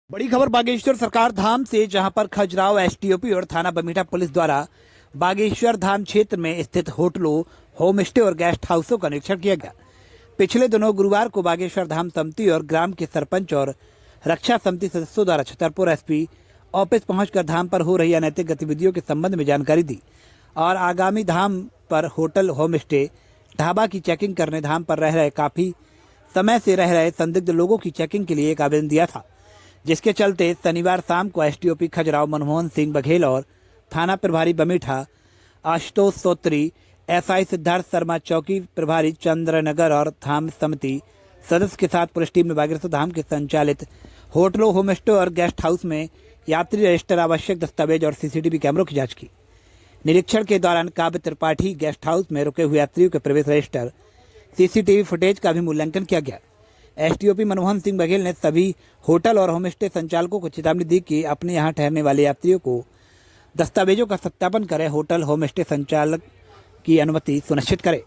बड़ी खबर बागेश्वर सरकार धाम से, जहां पर खजुराहो एसटीओपी और थाना बमीठा पुलिस द्वारा बागेश्वर धाम क्षेत्र में स्थित होटलों, होम स्टे और गेस्ट हाउसों का निरीक्षण किया गया। पिछले दिनों गुरुवार को बागेश्वर धाम समिति और ग्राम के सरपंच और रक्षा समिति सदस्यों द्वारा छतरपुर एसपी ऑफिस पहुंचकर धाम पर हो रही अनैतिक गतिविधियों के संबंध में जानकारी दी और आगामी धाम पर होटल, होम स्टे, ढाबा की चेकिंग करने धाम पर रह रहे काफी समय से रह रहे संदिग्ध लोगों की चेकिंग के लिए एक आवेदन दिया था, जिसके चलते शनिवार शाम को एसटीओपी खजुराहो मनमोहन सिंह बघेल और थाना प्रभारी बमीठा आशुतोष सोत्री, एसआई सिद्धार्थ शर्मा, चौकी प्रभारी चंद्रनगर और धाम समिति सदस्य के साथ पुलिस टीम ने बागेश्वर धाम के संचालित होटलों, होम स्टे और गेस्ट हाउस में यात्री रजिस्टर, आवश्यक दस्तावेज और सीसीटीवी कैमरों की जांच की। निरीक्षण के दौरान काव्य त्रिपाठी गेस्ट हाउस में रुके हुए यात्रियों के प्रवेश रजिस्टर, सीसीटीवी फुटेज का भी मूल्यांकन किया गया। एसटीओपी मनमोहन सिंह बघेल ने सभी होटल और होम स्टे संचालकों को चेतावनी दी कि अपने यहां ठहरने वाले यात्रियों को दस्तावेजों का सत्यापन करें, होटल, होम स्टे संचालक की अनुमति सुनिश्चित करें।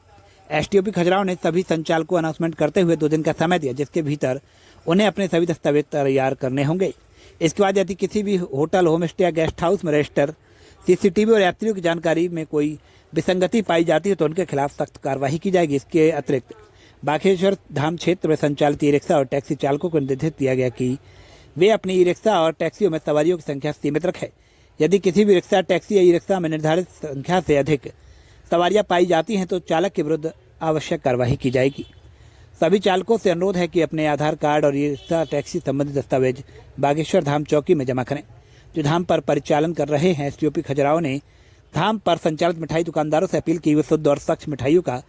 एसटीओपी खजुराहो ने सभी संचालकों को अनाउंसमेंट करते हुए 2 दिन का समय दिया, जिसके भीतर उन्हें अपने सभी दस्तावेज तैयार करने होंगे। इसके बाद यदि किसी भी होटल, होम स्टे या गेस्ट हाउस में रजिस्टर, सीसीटीवी और यात्रियों की जानकारी में कोई विसंगति पाई जाती है तो उनके खिलाफ सख्त कार्रवाई की जाएगी। इसके अतिरिक्त बागेश्वर धाम क्षेत्र में संचालित ई रिक्शा और टैक्सी चालकों को निर्देशित किया गया कि वे अपनी ई रिक्शा और टैक्सियों में सवारियों की संख्या सीमित रखें। यदि किसी भी रिक्शा, टैक्सी या ई रिक्शा में निर्धारित संख्या से अधिक सवारियां पाई जाती हैं तो चालक के विरुद्ध आवश्यक कार्रवाई की जाएगी। सभी चालकों से अनुरोध है कि अपने आधार कार्ड और ई रिक्शा, टैक्सी संबंधित दस्तावेज बागेश्वर धाम चौकी में जमा करें, जो धाम पर परिचालन कर रहे हैं। एसटीओपी खजुराहो ने धाम पर संचालित मिठाई दुकानदारों से अपील की वे शुद्ध और स्वच्छ मिठाइयों का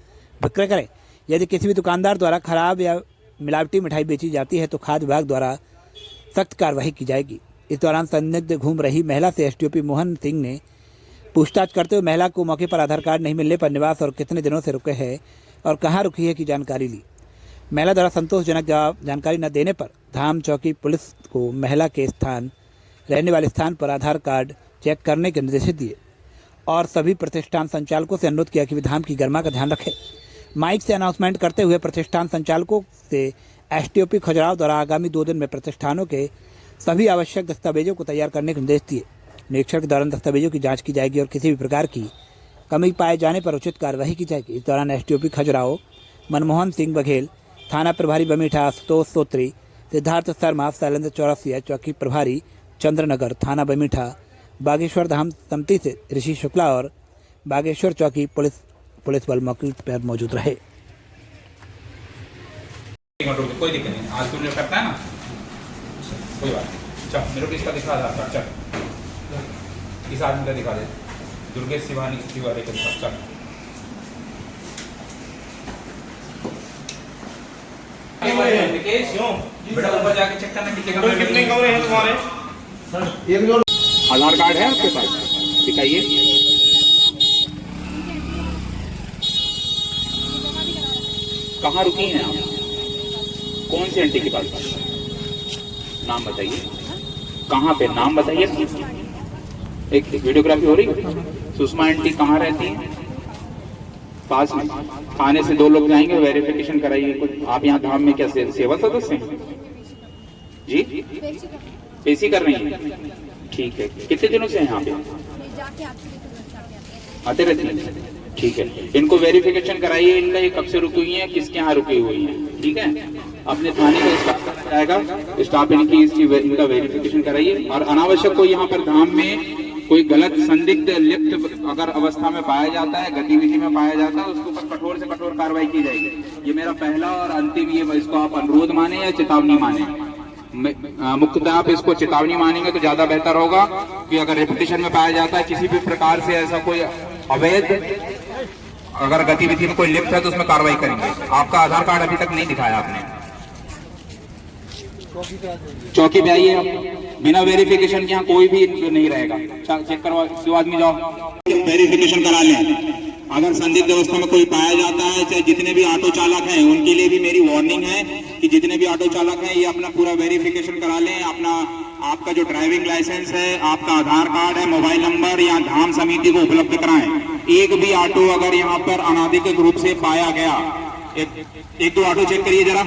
विक्रय करें। यदि किसी भी दुकानदार द्वारा खराब या मिलावटी मिठाई बेची जाती है तो खाद्य विभाग द्वारा सख्त कार्रवाई की जाएगी। इस दौरान संदिग्ध घूम रही महिला से एसटीओपी मोहन सिंह ने पूछताछ करते हुए महिला को मौके पर आधार कार्ड नहीं मिलने पर निवास और कितने दिनों से रुके हैं और कहां रुकी है की जानकारी ली। महिला द्वारा संतोषजनक जानकारी न देने पर धाम चौकी पुलिस को महिला के रहने वाले स्थान पर आधार कार्ड चेक करने के निर्देश दिए और सभी प्रतिष्ठान संचालकों से अनुरोध किया कि वे धाम की गरिमा का ध्यान रखें। माइक से अनाउंसमेंट करते हुए प्रतिष्ठान संचालकों से एसटीओपी खजुराहो द्वारा आगामी 2 दिन में प्रतिष्ठानों के सभी आवश्यक दस्तावेजों को तैयार करने के निर्देश दिए। निरीक्षण के दौरान दस्तावेजों की जांच की जाएगी और किसी भी प्रकार की कमी पाए जाने पर उचित कार्रवाई की जाएगी। इस दौरान एसटीओपी खजुराहो मनमोहन सिंह बघेल, थाना प्रभारी बमीठा आशुतोष सोत्री, सिद्धार्थ शर्मा, शैलेंद्र चौरसिया, चौकी प्रभारी चंद्रनगर, थाना बमीठा बागेश्वर धाम समिति से ऋषि शुक्ला और बागेश्वर चौकी पुलिस बल मौके पर मौजूद रहे। कोई दिक्कत नहीं, आज तू जो करता है ना, कोई बात नहीं। चल मेरे को इसका दिखा आधार कार्ड, चल इस आदमी का दिखा दे, दुर्गेश तिवारी का दिखा। चल बेटा ऊपर जाके चेक करना कितने कमरे हैं तुम्हारे। आधार कार्ड है आपके पास, दिखाइए। कहाँ रुकी हैं आप? कौन सी आंटी के पास? नाम बताइए। कहाँ पे? नाम बताइए। एक वीडियोग्राफी हो रही है। सुषमा आंटी कहाँ रहती हैं? पास में। थाने से 2 लोग जाएंगे, वेरिफिकेशन कराइए। आप यहाँ धाम में क्या सेवा सदस्य हैं जी? पेशी कर रही हैं? ठीक है। कितने दिनों से हैं यहाँ पे? आते रहती हैं? ठीक है। इनको वेरिफिकेशन कराइए, इनका ये कब से रुकी हुई है, किसके यहाँ रुकी हुई है। ठीक है, अपने थाने का स्टाफ आएगा, स्टाफ इनका वेरिफिकेशन कराइए। और अनावश्यक कोई यहाँ पर धाम में कोई गलत, संदिग्ध, लिप्त अगर अवस्था में पाया जाता है, गतिविधि में पाया जाता है, उसके ऊपर कठोर से कठोर कार्रवाई की जाएगी। ये मेरा पहला और अंतिम, ये इसको आप अनुरोध माने या चेतावनी माने। मुख्यतः आप इसको चेतावनी मानेंगे तो ज्यादा बेहतर होगा कि अगर रेपुटेशन में पाया जाता है किसी भी प्रकार से ऐसा कोई अवैध अगर गतिविधि में कोई लिप्त है तो उसमें कार्रवाई करेंगे। आपका आधार कार्ड अभी तक नहीं दिखाया आपने। चौकी पे आइए आप, बिना वेरिफिकेशन के यहाँ कोई भी नहीं रहेगा। चेक करवा, 2 आदमी जाओ, वेरिफिकेशन करा लें। अगर संदिग्ध अवस्था में कोई पाया जाता है, चाहे जितने भी ऑटो चालक हैं, उनके लिए भी मेरी वार्निंग है कि जितने भी ऑटो चालक हैं ये अपना पूरा वेरिफिकेशन करा लें। अपना आपका जो ड्राइविंग लाइसेंस है, आपका आधार कार्ड है, मोबाइल नंबर या धाम समिति को उपलब्ध कराएं। एक भी ऑटो अगर यहाँ पर अनाधिकृत रूप से पाया गया एक दो ऑटो चेक करिए जरा,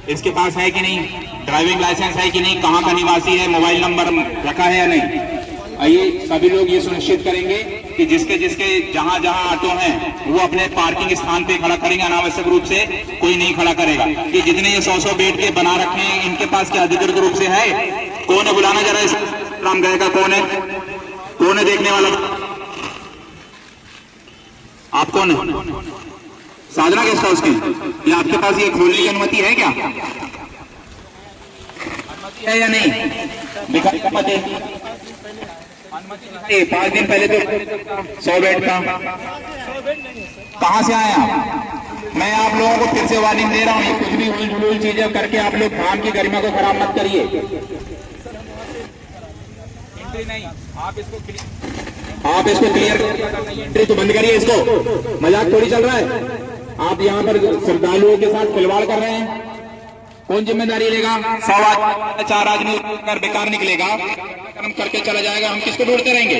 इसके पास है कि नहीं, ड्राइविंग लाइसेंस है कि नहीं, कहाँ का निवासी है, मोबाइल नंबर रखा है या नहीं। आइए सभी लोग ये सुनिश्चित करेंगे कि जिसके जिसके जहां जहां ऑटो हैं वो अपने पार्किंग स्थान पे खड़ा करेंगे, अनावश्यक रूप से कोई नहीं खड़ा करेगा। कि जितने ये 100 बेड के बना रखे हैं इनके पास क्या अधिकृत रूप से है? कौन है, बुलाना जरा इस राम गए का, कौन है देखने वाला? आप कौन है? साधना गेस्ट हाउस की? ये आपके पास ये खोलने की अनुमति है क्या? अनुमति है या नहीं? दिखाई अनुमति 5 दिन पहले तो 100 बेड का। कहां से आए आप? मैं आप लोगों को फिर से वार्निंग दे रहा हूं, ये कुछ भी उलझुल चीजें करके आप लोग धाम की गरिमा को खराब मत करिए। एंट्री नहीं, आप इसको क्लियर एंट्री तो बंद करिए, इसको मजाक थोड़ी चल रहा है। आप यहाँ पर श्रद्धालुओं के साथ खिलवाड़ कर रहे हैं, कौन जिम्मेदारी लेगा? 4 आदमी कर बेकार निकलेगा, कर्म करके चला जाएगा, हम किसको ढूंढते रहेंगे?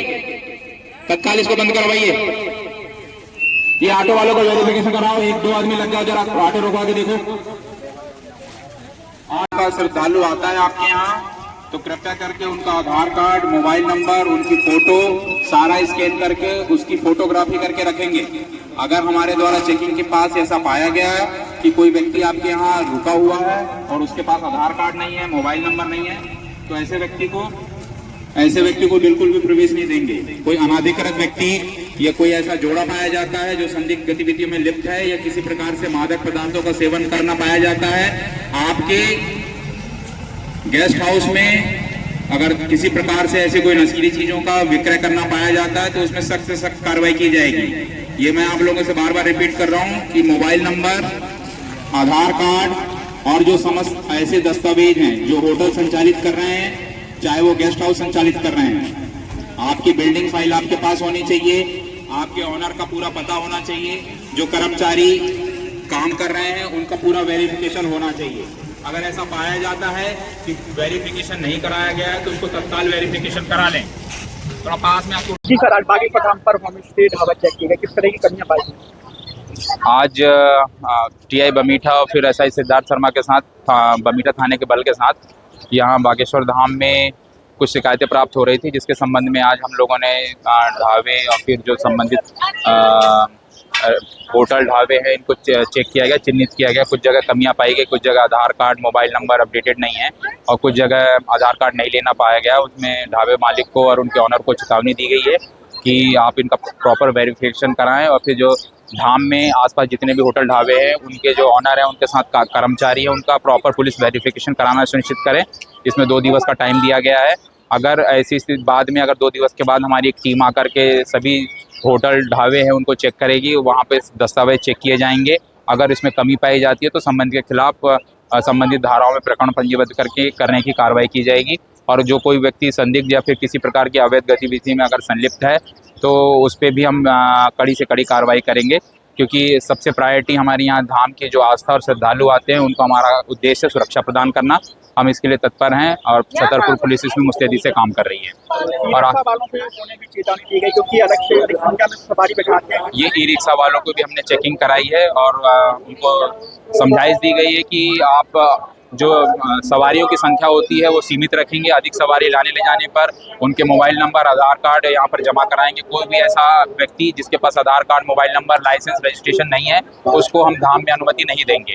तत्काल इसको बंद करवाइए। ये ऑटो वालों को वेरिफिकेशन कराओ, 1-2 आदमी लग जाओ, जरा ऑटो रोकवा के देखो। आपका श्रद्धालु आता है आपके यहाँ तो कृपया करके उनका आधार कार्ड, मोबाइल नंबर, उनकी फोटो सारा स्कैन करके उसकी फोटोग्राफी करके रखेंगे। अगर हमारे द्वारा चेकिंग के पास ऐसा पाया गया है कि कोई व्यक्ति आपके यहाँ रुका हुआ है और उसके पास आधार कार्ड नहीं है, मोबाइल नंबर नहीं है, तो ऐसे व्यक्ति को बिल्कुल भी प्रवेश नहीं देंगे। कोई अनाधिकृत व्यक्ति या कोई ऐसा जोड़ा पाया जाता है जो संदिग्ध गतिविधियों में लिप्त है या किसी प्रकार से मादक पदार्थों का सेवन करना पाया जाता है, आपके गेस्ट हाउस में अगर किसी प्रकार से ऐसे कोई नशीली चीजों का विक्रय करना पाया जाता है तो उसमें सख्त से सख्त कार्रवाई की जाएगी। ये मैं आप लोगों से बार बार रिपीट कर रहा हूं कि मोबाइल नंबर, आधार कार्ड और जो समस्त ऐसे दस्तावेज हैं जो होटल संचालित कर रहे हैं, चाहे वो गेस्ट हाउस संचालित कर रहे हैं, आपकी बिल्डिंग फाइल आपके पास होनी चाहिए, आपके ऑनर का पूरा पता होना चाहिए, जो कर्मचारी काम कर रहे हैं उनका पूरा वेरिफिकेशन होना चाहिए। अगर ऐसा पाया जाता है कि वेरिफिकेशन नहीं कराया गया है तो उनको तत्काल वेरिफिकेशन करा लें। थोड़ा पास में आपको। जी सर, आज बागेश्वर धाम पर होम स्टे ढाबा चेक किया गया, किस तरह की कमियां पाई? आज टीआई बमीठा और फिर एसआई सिद्धार्थ शर्मा के साथ बमीठा थाने के बल के साथ यहाँ बागेश्वर धाम में कुछ शिकायतें प्राप्त हो रही थी, जिसके संबंध में आज हम लोगों ने ढाबे और फिर जो संबंधित होटल ढाबे हैं इनको चेक किया गया, चिन्हित किया गया। कुछ जगह कमियां पाई गई, कुछ जगह आधार कार्ड, मोबाइल नंबर अपडेटेड नहीं है और कुछ जगह आधार कार्ड नहीं लेना पाया गया। उसमें ढाबे मालिक को और उनके ऑनर को चेतावनी दी गई है कि आप इनका प्रॉपर वेरिफिकेशन कराएं और फिर जो धाम में आसपास जितने भी होटल ढाबे हैं उनके जो ऑनर हैं उनके साथ कर्मचारी हैं उनका प्रॉपर पुलिस वेरिफिकेशन कराना सुनिश्चित करें। इसमें 2 दिवस का टाइम दिया गया है। अगर ऐसी स्थिति बाद में अगर 2 दिवस के बाद हमारी एक टीम आकर के सभी होटल ढाबे हैं उनको चेक करेगी, वहाँ पे दस्तावेज चेक किए जाएंगे। अगर इसमें कमी पाई जाती है तो संबंधित के खिलाफ संबंधित धाराओं में प्रकरण पंजीबद्ध करने की कार्रवाई की जाएगी। और जो कोई व्यक्ति संदिग्ध या फिर किसी प्रकार की अवैध गतिविधि में अगर संलिप्त है तो उस पर भी हम कड़ी से कड़ी कार्रवाई करेंगे, क्योंकि सबसे प्रायोरिटी हमारी यहाँ धाम के जो आस्था और श्रद्धालु आते हैं उनको हमारा उद्देश्य सुरक्षा प्रदान करना। हम इसके लिए तत्पर हैं और छतरपुर पुलिस इसमें मुस्तैदी से काम कर रही है। और वालों को होने की चेतावनी दी गई क्योंकि अलग से संख्या में सवारी बैठाते हैं। ये ई रिक्शा वालों को भी हमने चेकिंग कराई है और उनको समझाइश दी गई है कि आप जो सवारियों की संख्या होती है वो सीमित रखेंगे। अधिक सवारी लाने ले जाने पर उनके मोबाइल नंबर, आधार कार्ड यहाँ पर जमा कराएंगे। कोई भी ऐसा व्यक्ति जिसके पास Aadhaar card, mobile number, licence, registration नहीं है उसको हम धाम में अनुमति नहीं देंगे।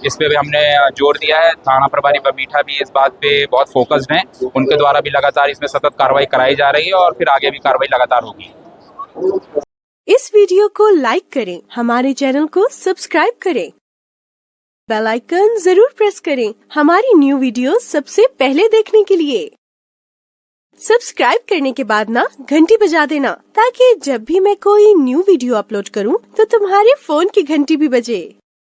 इस पे भी हमने जोर दिया है। थाना प्रभारी बमीठा भी इस बात पे बहुत फोकस्ड हैं। उनके द्वारा भी लगातार इसमें सतत कार्रवाई कराई जा रही है और फिर आगे भी कार्रवाई लगातार होगी। इस वीडियो को लाइक करें, हमारे चैनल को सब्सक्राइब करें, बेल आइकन जरूर प्रेस करें हमारी न्यू वीडियो सबसे पहले देखने के लिए। सब्सक्राइब करने के बाद ना घंटी बजा देना, ताकि जब भी मैं कोई न्यू वीडियो अपलोड करूं तो तुम्हारे फोन की घंटी भी बजे।